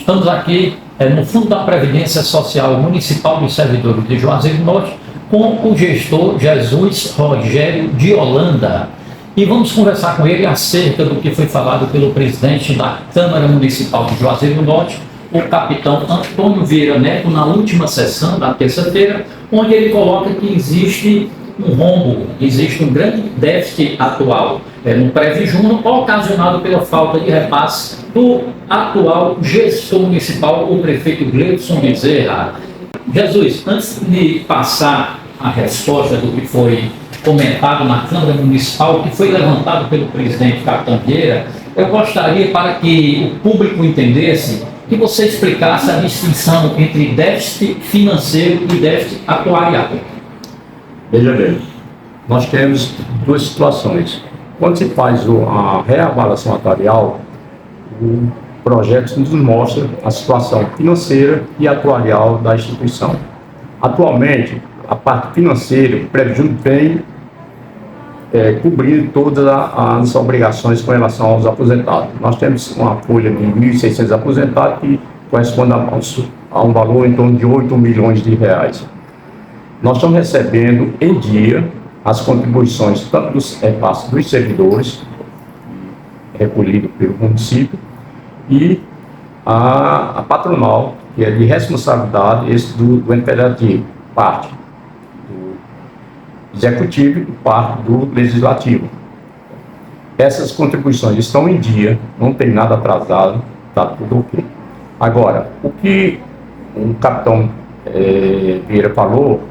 estamos aqui no Fundo da Previdência Social Municipal dos Servidores de Juazeiro do Norte com o gestor Jesus Rogério de Holanda. E vamos conversar com ele acerca do que foi falado pelo presidente da Câmara Municipal de Juazeiro do Norte, o capitão Antônio Vieira Neto, na última sessão da terça-feira, onde ele coloca que existe um rombo, existe um grande déficit atual no Previjuno, ocasionado pela falta de repasse do atual gestor municipal, o prefeito Gleudson Bezerra. Jesus, antes de passar a resposta do que foi comentado na Câmara Municipal, que foi levantado pelo presidente Capitão Vieira, eu gostaria, para que o público entendesse, que você explicasse a distinção entre déficit financeiro e déficit atuarial. Veja bem, nós temos duas situações. Quando se faz a reavaliação atuarial, o projeto nos mostra a situação financeira e atuarial da instituição. Atualmente, a parte financeira, o Previjuno vem cobrindo todas as obrigações com relação aos aposentados. Nós temos uma folha de 1.600 aposentados que corresponde a um valor em torno de 8 milhões de reais. Nós estamos recebendo em dia as contribuições tanto dos repasses dos servidores, recolhido pelo município, e a patronal, que é de responsabilidade do ente federativo, parte do executivo e parte do legislativo. Essas contribuições estão em dia, não tem nada atrasado, está tudo ok. Agora, o que o capitão Vieira falou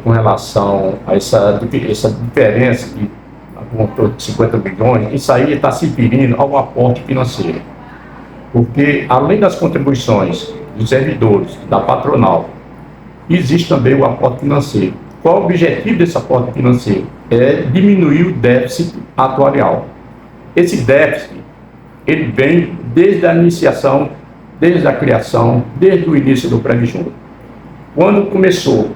com relação a essa diferença de de 50 bilhões, isso aí está se referindo ao aporte financeiro. Porque, além das contribuições dos servidores, da patronal, existe também o aporte financeiro. Qual o objetivo desse aporte financeiro? É diminuir o déficit atuarial. Esse déficit, ele vem desde a iniciação, desde a criação, desde o início do Previjuno. Quando começou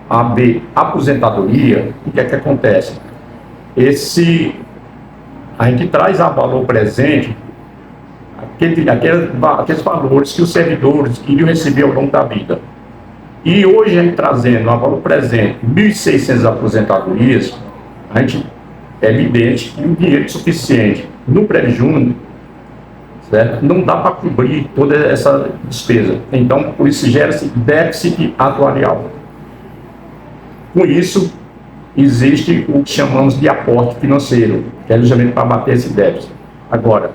a haver aposentadoria, o que é que acontece? A gente traz a valor presente aqueles valores que os servidores iriam receber ao longo da vida. E hoje a gente trazendo a valor presente 1.600 aposentadorias, a gente é evidente que o dinheiro suficiente no Previjuno, certo, não dá para cobrir toda essa despesa. Então, por isso gera-se déficit atuarial. Com isso, existe o que chamamos de aporte financeiro, que é justamente para bater esse déficit. Agora,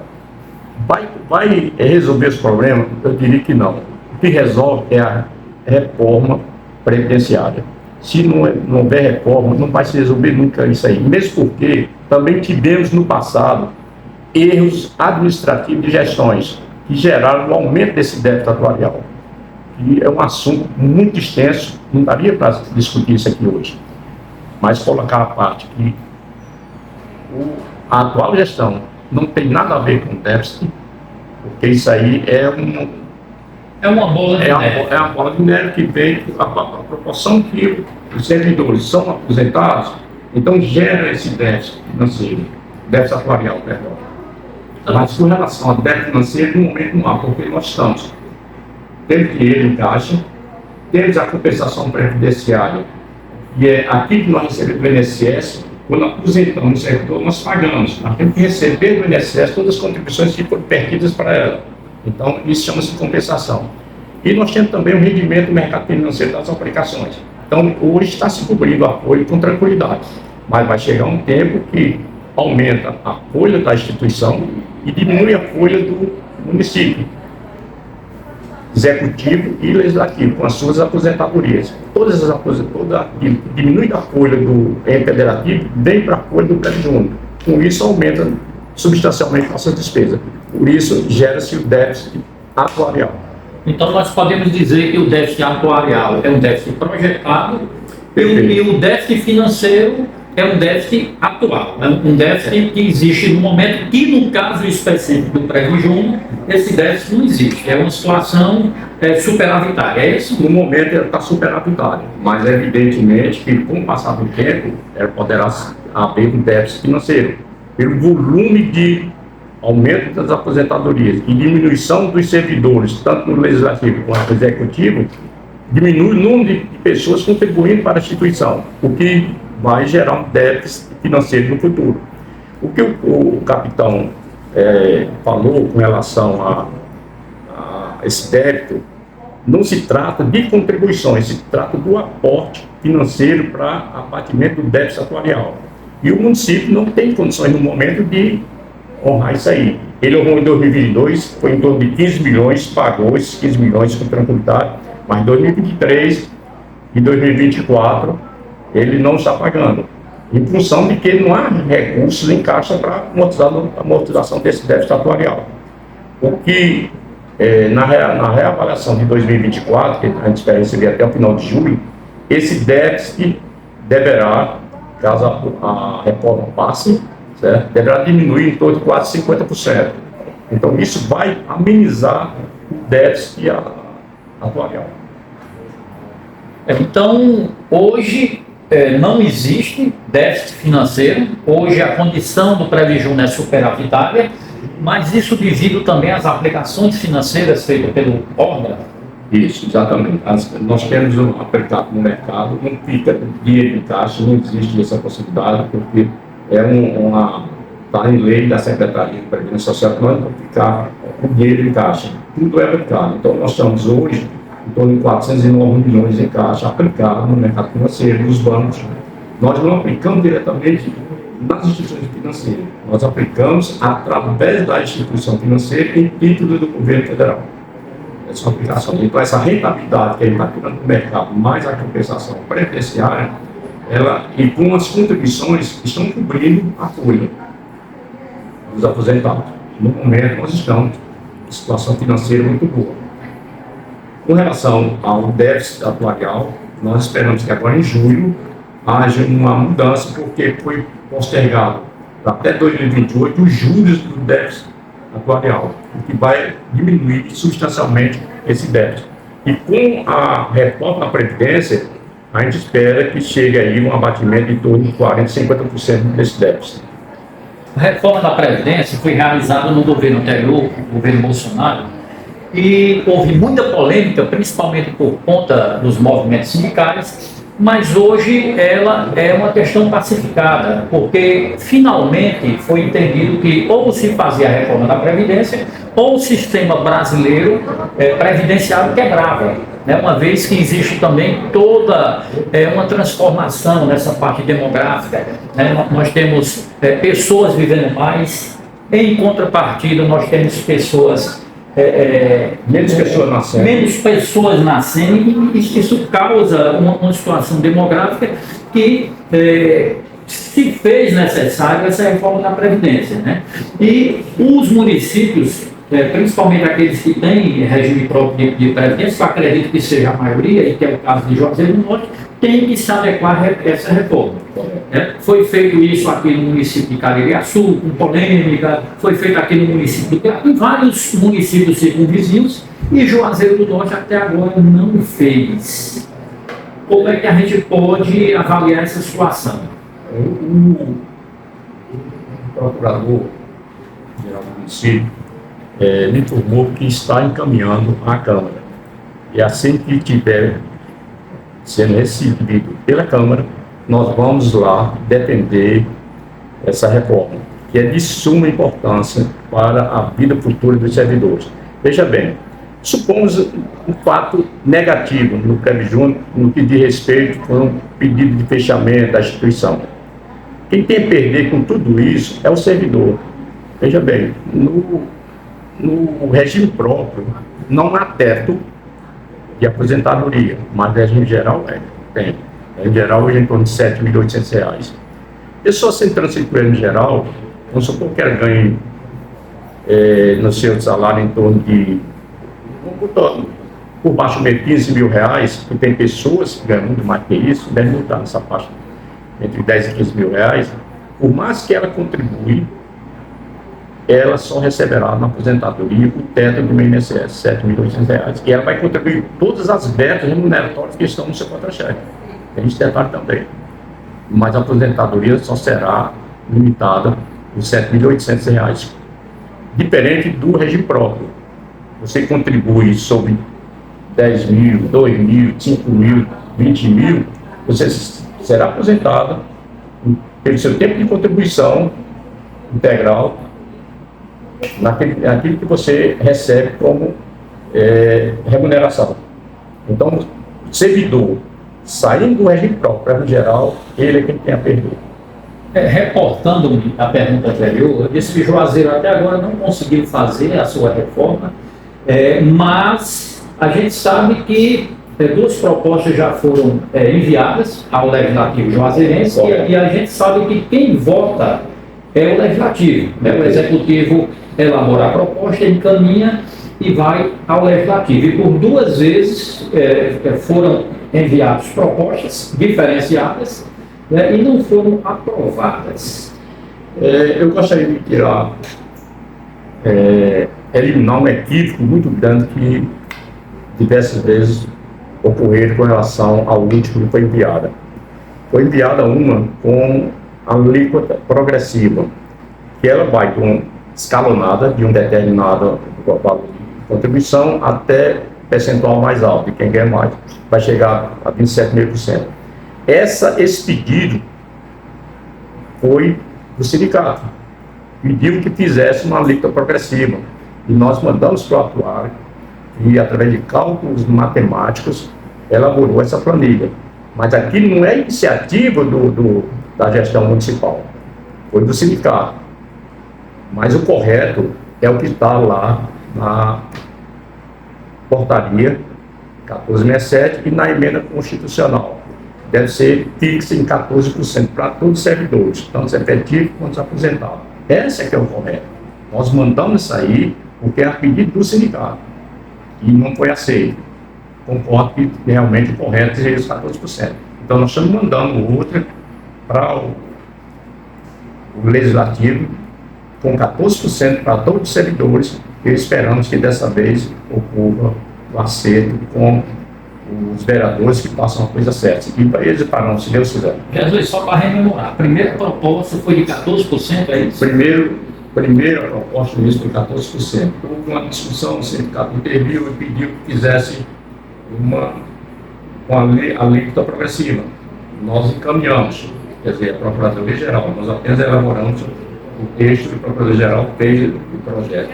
vai resolver esse problema? Eu diria que não. O que resolve é a reforma previdenciária. Se não houver reforma, não vai se resolver nunca isso aí. Mesmo porque também tivemos no passado erros administrativos de gestões que geraram o aumento desse déficit atuarial. E é um assunto muito extenso, não daria para discutir isso aqui hoje. Mas colocar a parte que a atual gestão não tem nada a ver com déficit, porque isso aí é uma bola de neve. É uma bola de neve que vem a proporção que os servidores são aposentados, então gera esse déficit financeiro, déficit atuarial, perdão. Mas com relação ao déficit financeiro, no momento não há, porque nós estamos tendo dinheiro em caixa, temos a compensação previdenciária, e é aquilo que nós recebemos do INSS, quando aposentamos o servidor, nós pagamos. Nós temos que receber do INSS todas as contribuições que foram perdidas para ela. Então, isso chama-se compensação. E nós temos também o rendimento do mercado financeiro das aplicações. Então, hoje está se cobrindo a folha com tranquilidade. Mas vai chegar um tempo que aumenta a folha da instituição e diminui a folha do município, executivo e legislativo, com as suas aposentadorias. Todas as aposentadorias, diminui da folha do ente federativo, vem para a folha do Previjuno. Com isso, aumenta substancialmente nossas despesas. Por isso, gera-se o déficit atuarial. Então, nós podemos dizer que o déficit atuarial é um déficit projetado e o déficit financeiro é um déficit atual, é um déficit que existe no momento, que no caso específico do Previjuno, esse déficit não existe, é uma situação superavitária, é isso? No momento ele está superavitário, mas evidentemente que com o passar do tempo, ela poderá haver um déficit financeiro, pelo volume de aumento das aposentadorias e diminuição dos servidores, tanto no legislativo quanto no executivo, diminui o número de pessoas contribuindo para a instituição, o que vai gerar um déficit financeiro no futuro. O que o capitão falou com relação a esse débito, não se trata de contribuições, se trata do aporte financeiro para abatimento do déficit atuarial. E o município não tem condições no momento de honrar isso aí. Ele honrou em 2022, foi em torno de 15 milhões, pagou esses 15 milhões com tranquilidade, mas em 2023 e 2024 ele não está pagando, em função de que não há recursos em caixa para amortização desse déficit atuarial. O que, na reavaliação de 2024, que a gente espera receber até o final de julho, esse déficit deverá, caso a reforma passe, certo? Deverá diminuir em torno de quase 50%. Então, isso vai amenizar o déficit atuarial. Então, hoje não existe déficit financeiro, hoje a condição do Prevision é superavitária, mas isso devido também às aplicações financeiras feitas pelo órgão. Isso, exatamente. Nós temos aplicado no mercado, não fica dinheiro em caixa, não existe essa possibilidade, porque está em lei da Secretaria de Previdência Social que nós não ficar com dinheiro em caixa. Tudo é aplicado. Então, nós estamos hoje em torno de 409 milhões em caixa aplicado no mercado financeiro, nos bancos. Nós não aplicamos diretamente nas instituições financeiras. Nós aplicamos através da instituição financeira em título do governo federal. Essa aplicação. Então, essa rentabilidade que a gente está tirando do mercado, mais a compensação previdenciária, ela, e com as contribuições, estão cobrindo a folha dos aposentados. No momento, nós estamos em situação financeira muito boa. Com relação ao déficit atuarial, nós esperamos que agora em julho haja uma mudança, porque foi postergado até 2028 os juros do déficit atuarial, o que vai diminuir substancialmente esse déficit. E com a reforma da Previdência, a gente espera que chegue aí um abatimento de torno de 40%, 50% desse déficit. A reforma da Previdência foi realizada no governo anterior, o governo Bolsonaro, e houve muita polêmica, principalmente por conta dos movimentos sindicais, mas hoje ela é uma questão pacificada, porque finalmente foi entendido que ou se fazia a reforma da Previdência, ou o sistema brasileiro previdenciário quebrava, né? Uma vez que existe também toda uma transformação nessa parte demográfica, né? Nós temos pessoas vivendo mais, em contrapartida nós temos pessoas menos pessoas nascendo, e isso causa uma situação demográfica que se fez necessário essa reforma da Previdência, né? E os municípios, principalmente aqueles que têm regime próprio de Previdência, que eu acredito que seja a maioria, e que é o caso de Juazeiro do Norte, tem que se adequar a essa reforma. Foi feito isso aqui no município de Caririaçu, com polêmica, foi feito aqui no município de em vários municípios circunvizinhos, e Juazeiro do Norte até agora não fez. Como é que a gente pode avaliar essa situação? O procurador-geral do município me informou que está encaminhando à Câmara. E assim que tiver sendo recebido pela Câmara, nós vamos lá defender essa reforma, que é de suma importância para a vida futura dos servidores. Veja bem, supomos um fato negativo no Prevision, no que diz respeito a um pedido de fechamento da instituição. Quem tem a perder com tudo isso é o servidor. Veja bem, no regime próprio não há teto de aposentadoria, mas no regime geral tem. Em geral, hoje é em torno de R$ 7.800. Pessoa sem transferência geral, vamos supor que ela ganhe no seu salário em torno de, por baixo de 15 mil reais, que tem pessoas que ganham muito mais que isso, deve estar nessa faixa entre 10 e 15 mil reais, por mais que ela contribui, ela só receberá na aposentadoria o teto do INSS, R$ 7.800, e ela vai contribuir todas as betas remuneratórias que estão no seu contra-cheque. Tem esse detalhe também. Mas a aposentadoria só será limitada por R$ 7.800. diferente do regime próprio. Você contribui sobre 10 mil, 2 mil, 5 mil, 20 mil, você será aposentado pelo seu tempo de contribuição integral naquilo que você recebe como remuneração. Então, o servidor, saindo do regime próprio, no geral, ele é quem tem a perder. Reportando-me a pergunta anterior, eu disse que Juazeiro até agora não conseguiu fazer a sua reforma, mas a gente sabe que duas propostas já foram enviadas ao Legislativo Juazeirense e a gente sabe que quem vota é o Legislativo, né? O Executivo elabora a proposta, encaminha e vai ao Legislativo. E por duas vezes foram enviadas propostas diferenciadas, e não foram aprovadas. Eu gostaria de tirar, eliminar um equívoco muito grande que diversas vezes ocorreram com relação ao último que foi enviada. Foi enviada uma com a alíquota progressiva, que ela vai escalonada de um determinado valor de contribuição até percentual mais alto, e quem ganha mais vai chegar a 27,5%. Esse pedido foi do sindicato, pediu que fizesse uma alíquota progressiva, e nós mandamos para o atuário, e através de cálculos matemáticos elaborou essa planilha. Mas aqui não é iniciativa da gestão municipal, foi do sindicato. Mas o correto é o que está lá na portaria 1467 e na emenda constitucional. Deve ser fixa em 14% para todos os servidores, tanto os efetivos quanto os aposentados. Esse é que é o correto. Nós mandamos isso aí porque é a pedido do sindicato e não foi aceito. Concordo que realmente o correto seria os 14%. Então nós estamos mandando outra para o Legislativo com 14% para todos os servidores, e esperamos que dessa vez ocorra o acerto com os vereadores que passam a coisa certa. E para eles farão, se Deus quiser. Jesus, só para rememorar, a primeira proposta foi de 14%, é isso? Primeira proposta disso foi 14%. Houve uma discussão, o sindicato interviu e pediu que fizesse uma alíquota progressiva. Nós encaminhamos, quer dizer, a Procuradoria-Geral, nós apenas elaboramos o texto que a Procuradoria-Geral fez do projeto.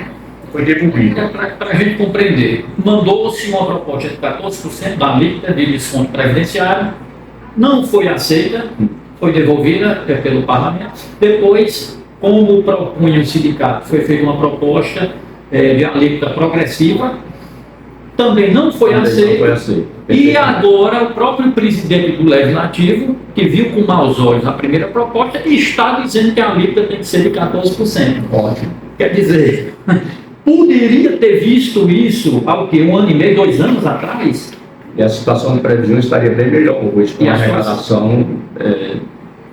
Foi devolvido. Para a gente compreender, mandou-se uma proposta de 14% da alíquota de desconto previdenciário, não foi aceita, foi devolvida pelo Parlamento. Depois, como propunha o sindicato, foi feita uma proposta de alíquota progressiva, também não foi aceita. E agora o próprio presidente do Legislativo, que viu com maus olhos a primeira proposta, está dizendo que a alíquota tem que ser de 14%. Ótimo. Quer dizer, poderia ter visto isso há o quê? 1 ano e meio, 2 anos atrás? E a situação de previsão estaria bem melhor hoje, com a arrecadação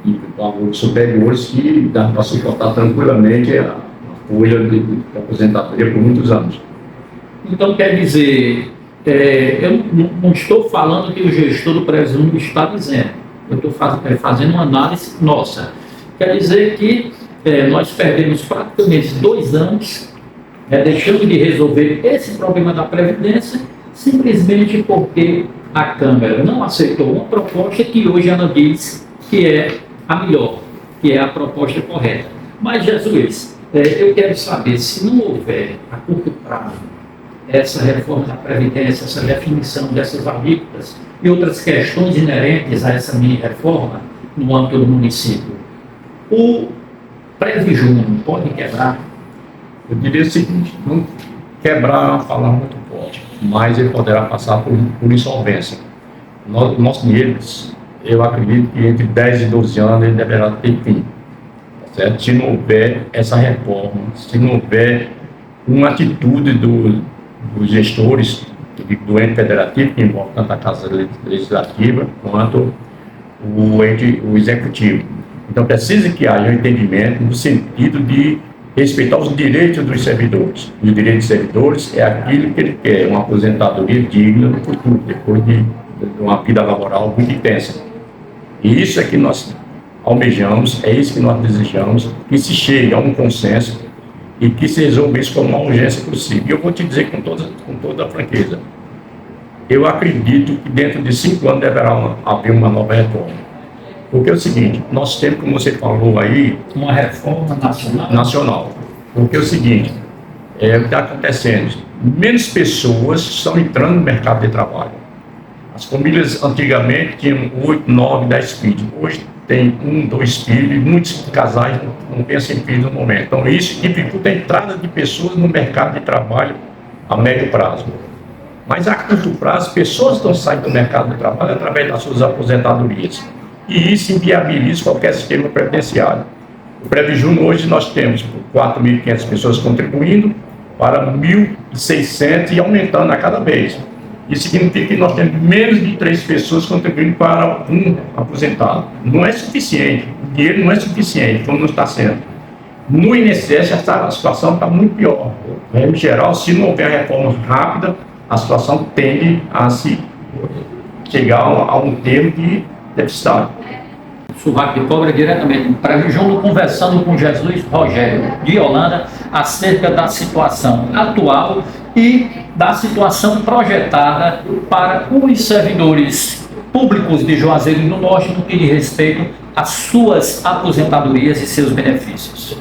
de valores superiores que dá para suportar tranquilamente a folha de aposentadoria por muitos anos. Então, quer dizer, eu não estou falando que o gestor do presumo está dizendo, eu estou fazendo uma análise nossa. Quer dizer que nós perdemos praticamente 2 anos deixando de resolver esse problema da Previdência, simplesmente porque a Câmara não aceitou uma proposta que hoje ela diz que é a melhor, que é a proposta correta. Mas, Jesus, eu quero saber, se não houver a curto prazo essa reforma da Previdência, essa definição dessas alíquotas e outras questões inerentes a essa mini-reforma no âmbito do município, o Previjúnior pode quebrar? Eu diria o seguinte, não quebrar é uma palavra muito forte, mas ele poderá passar por insolvência. Nosso dinheiro, eu acredito que entre 10 e 12 anos ele deverá ter fim. Certo? Se não houver essa reforma, se não houver uma atitude dos gestores do ente federativo, que envolve tanto a Casa Legislativa quanto o Executivo. Então precisa que haja um entendimento no sentido de respeitar os direitos dos servidores. E os direitos dos servidores é aquilo que ele quer, uma aposentadoria digna no futuro, depois de uma vida laboral muito intensa. E isso é que nós almejamos, é isso que nós desejamos, que se chegue a um consenso e que se resolva isso com uma urgência possível. E eu vou te dizer com toda a franqueza, eu acredito que dentro de 5 anos deverá haver uma nova reforma. Porque é o seguinte, nós temos, como você falou aí, uma reforma nacional. Nacional. Porque é o seguinte, o que está acontecendo, menos pessoas estão entrando no mercado de trabalho. As famílias antigamente tinham 8, 9, 10 filhos. Hoje tem 1, 2 filhos, muitos casais não pensam em filhos no momento. Então isso dificulta a entrada de pessoas no mercado de trabalho a médio prazo. Mas a curto prazo, pessoas estão saindo do mercado de trabalho através das suas aposentadorias. E isso inviabiliza qualquer sistema previdenciário. O Previjuno hoje nós temos 4.500 pessoas contribuindo para 1.600 e aumentando a cada vez. Isso significa que nós temos menos de 3 pessoas contribuindo para um aposentado. Não é suficiente, o dinheiro não é suficiente, como não está sendo. No INSS, a situação está muito pior. Em geral, se não houver reforma rápida, a situação tende a se chegar a um termo de deficitário. Sovaco de Cobra, diretamente do Previjuno, conversando com Jesus Rogério de Holanda acerca da situação atual e da situação projetada para os servidores públicos de Juazeiro do Norte no que diz respeito às suas aposentadorias e seus benefícios.